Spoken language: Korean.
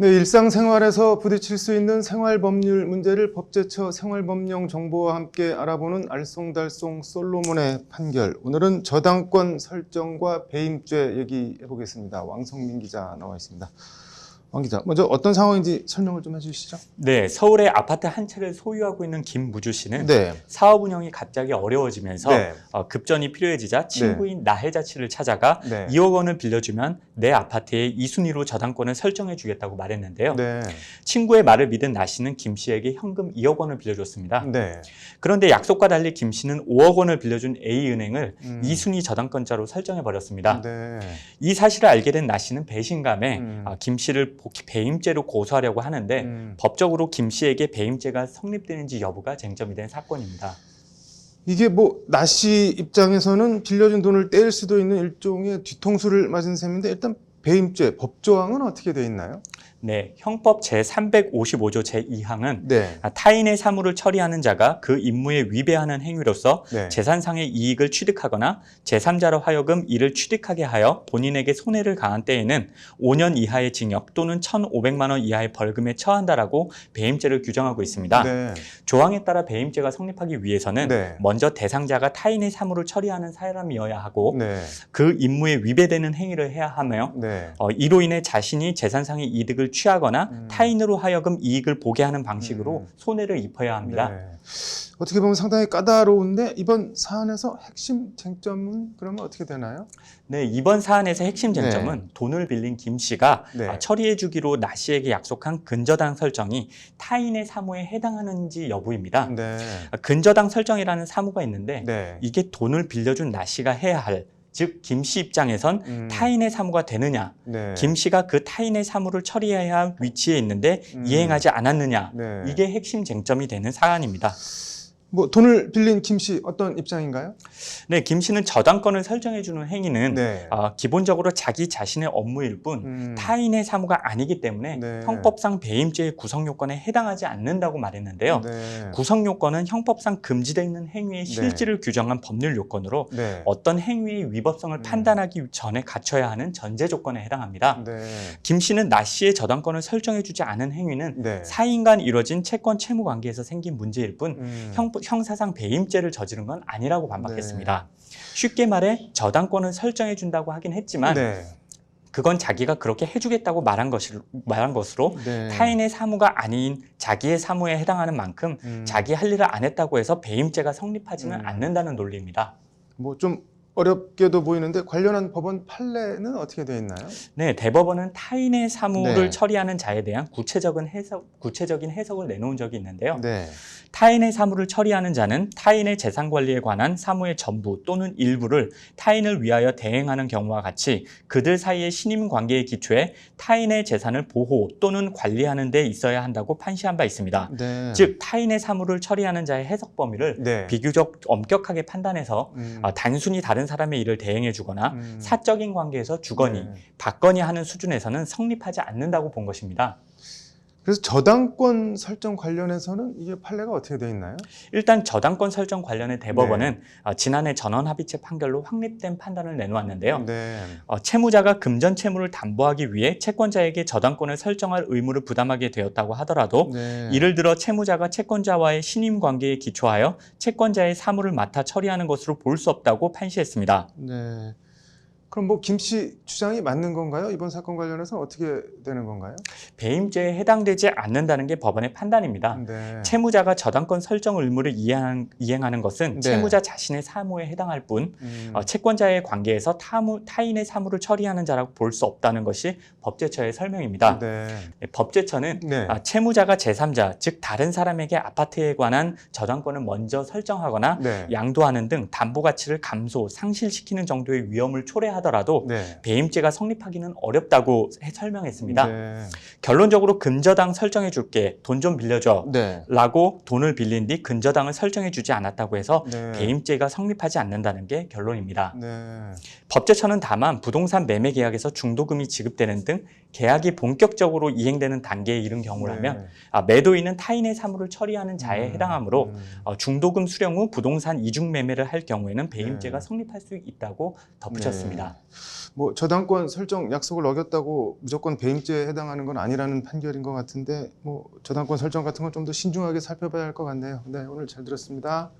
네, 일상생활에서 부딪힐 수 있는 생활법률 문제를 법제처 생활법령 정보와 함께 알아보는 알쏭달쏭 솔로몬의 판결. 오늘은 저당권 설정과 배임죄 얘기해 보겠습니다. 왕성민 기자 나와 있습니다. 왕 기자, 먼저 어떤 상황인지 설명을 좀 해주시죠. 네, 서울의 아파트 한 채를 소유하고 있는 김무주 씨는 네. 사업 운영이 갑자기 어려워지면서 네. 급전이 필요해지자 친구인 나혜자 씨를 찾아가 네. 2억 원을 빌려주면 내 아파트에 2순위로 저당권을 설정해 주겠다고 말했는데요. 네. 친구의 말을 믿은 나 씨는 김 씨에게 현금 2억 원을 빌려줬습니다. 네. 그런데 약속과 달리 김 씨는 5억 원을 빌려준 A은행을 2순위 저당권자로 설정해 버렸습니다. 네. 이 사실을 알게 된 나 씨는 배신감에 김 씨를 배임죄로 고소하려고 하는데 법적으로 김 씨에게 배임죄가 성립되는지 여부가 쟁점이 된 사건입니다. 이게 나 씨 입장에서는 빌려준 돈을 떼일 수도 있는 일종의 뒤통수를 맞은 셈인데 일단 배임죄 법조항은 어떻게 돼 있나요? 네, 형법 제355조 제2항은 네. 타인의 사물을 처리하는 자가 그 임무에 위배하는 행위로서 네. 재산상의 이익을 취득하거나 제3자로 하여금 이를 취득하게 하여 본인에게 손해를 가한 때에는 5년 이하의 징역 또는 1,500만 원 이하의 벌금에 처한다라고 배임죄를 규정하고 있습니다. 네. 조항에 따라 배임죄가 성립하기 위해서는 네. 먼저 대상자가 타인의 사물을 처리하는 사람이어야 하고 네. 그 임무에 위배되는 행위를 해야 하며 네. 이로 인해 자신이 재산상의 이득을 취하거나 타인으로 하여금 이익을 보게 하는 방식으로 손해를 입어야 합니다. 네. 어떻게 보면 상당히 까다로운데 이번 사안에서 핵심 쟁점은 그러면 어떻게 되나요? 네, 이번 사안에서 핵심 쟁점은 돈을 빌린 김 씨가 네. 처리해 주기로 나 씨에게 약속한 근저당 설정이 타인의 사무에 해당하는지 여부입니다. 네. 근저당 설정이라는 사무가 있는데 네. 이게 돈을 빌려준 나 씨가 해야 할, 즉 김 씨 입장에선 타인의 사무가 되느냐, 네. 김 씨가 그 타인의 사무를 처리해야 할 위치에 있는데 이행하지 않았느냐, 네. 이게 핵심 쟁점이 되는 사안입니다. 돈을 빌린 김 씨 어떤 입장인가요? 네, 김 씨는 저당권을 설정해주는 행위는 네. 기본적으로 자기 자신의 업무일 뿐 타인의 사무가 아니기 때문에 네. 형법상 배임죄의 구성요건에 해당하지 않는다고 말했는데요. 네. 구성요건은 형법상 금지되어 있는 행위의 실질을 규정한 법률 요건으로 네. 어떤 행위의 위법성을 판단하기 전에 갖춰야 하는 전제 조건에 해당합니다. 네. 김 씨는 나 씨의 저당권을 설정해주지 않은 행위는 네. 사인 간 이뤄진 채권 채무 관계에서 생긴 문제일 뿐 형사상 배임죄를 저지른 건 아니라고 반박했습니다. 쉽게 말해 저당권을 설정해 준다고 하긴 했지만 네. 그건 자기가 그렇게 해주겠다고 말한 것으로 네. 타인의 사무가 아닌 자기의 사무에 해당하는 만큼 자기 할 일을 안 했다고 해서 배임죄가 성립하지는 않는다는 논리입니다. 좀 어렵게도 보이는데 관련한 법원 판례는 어떻게 되어 있나요? 네, 대법원은 타인의 사무를 네. 처리하는 자에 대한 구체적인 해석을 내놓은 적이 있는데요. 네. 타인의 사무를 처리하는 자는 타인의 재산 관리에 관한 사무의 전부 또는 일부를 타인을 위하여 대행하는 경우와 같이 그들 사이의 신임 관계에 기초해 타인의 재산을 보호 또는 관리하는 데 있어야 한다고 판시한 바 있습니다. 네. 즉 타인의 사무를 처리하는 자의 해석 범위를 네. 비교적 엄격하게 판단해서 단순히 다른 사람의 일을 대행해 주거나 사적인 관계에서 주거니 네. 받거니 하는 수준에서는 성립하지 않는다고 본 것입니다. 그래서 저당권 설정 관련해서는 이게 판례가 어떻게 되어 있나요? 일단 저당권 설정 관련해 대법원은 지난해 전원합의체 판결로 확립된 판단을 내놓았는데요. 네. 채무자가 금전 채무를 담보하기 위해 채권자에게 저당권을 설정할 의무를 부담하게 되었다고 하더라도 네. 예를 들어 채무자가 채권자와의 신임 관계에 기초하여 채권자의 사무를 맡아 처리하는 것으로 볼 수 없다고 판시했습니다. 네. 그럼 김 씨 주장이 맞는 건가요? 이번 사건 관련해서 어떻게 되는 건가요? 배임죄에 해당되지 않는다는 게 법원의 판단입니다. 네. 채무자가 저당권 설정 의무를 이행하는 것은 네. 채무자 자신의 사무에 해당할 뿐 채권자의 관계에서 타인의 사무를 처리하는 자라고 볼 수 없다는 것이 법제처의 설명입니다. 네. 법제처는 네. 채무자가 제3자, 즉 다른 사람에게 아파트에 관한 저당권을 먼저 설정하거나 네. 양도하는 등 담보 가치를 감소, 상실시키는 정도의 위험을 초래하더라도 네. 배임죄가 성립하기는 어렵다고 설명했습니다. 네. 결론적으로 근저당 설정해 줄게, 돈 좀 빌려줘 네. 라고 돈을 빌린 뒤 근저당을 설정해 주지 않았다고 해서 네. 배임죄가 성립하지 않는다는 게 결론입니다. 네. 법제처는 다만 부동산 매매 계약에서 중도금이 지급되는 등 계약이 본격적으로 이행되는 단계에 이른 경우라면 매도인은 타인의 사무를 처리하는 자에 해당하므로 중도금 수령 후 부동산 이중 매매를 할 경우에는 배임죄가 성립할 수 있다고 덧붙였습니다. 있습니다. 뭐 저당권 설정 약속을 어겼다고 무조건 배임죄에 해당하는 건 아니라는 판결인 것 같은데 뭐 저당권 설정 같은 건 좀 더 신중하게 살펴봐야 할 것 같네요. 네, 오늘 잘 들었습니다.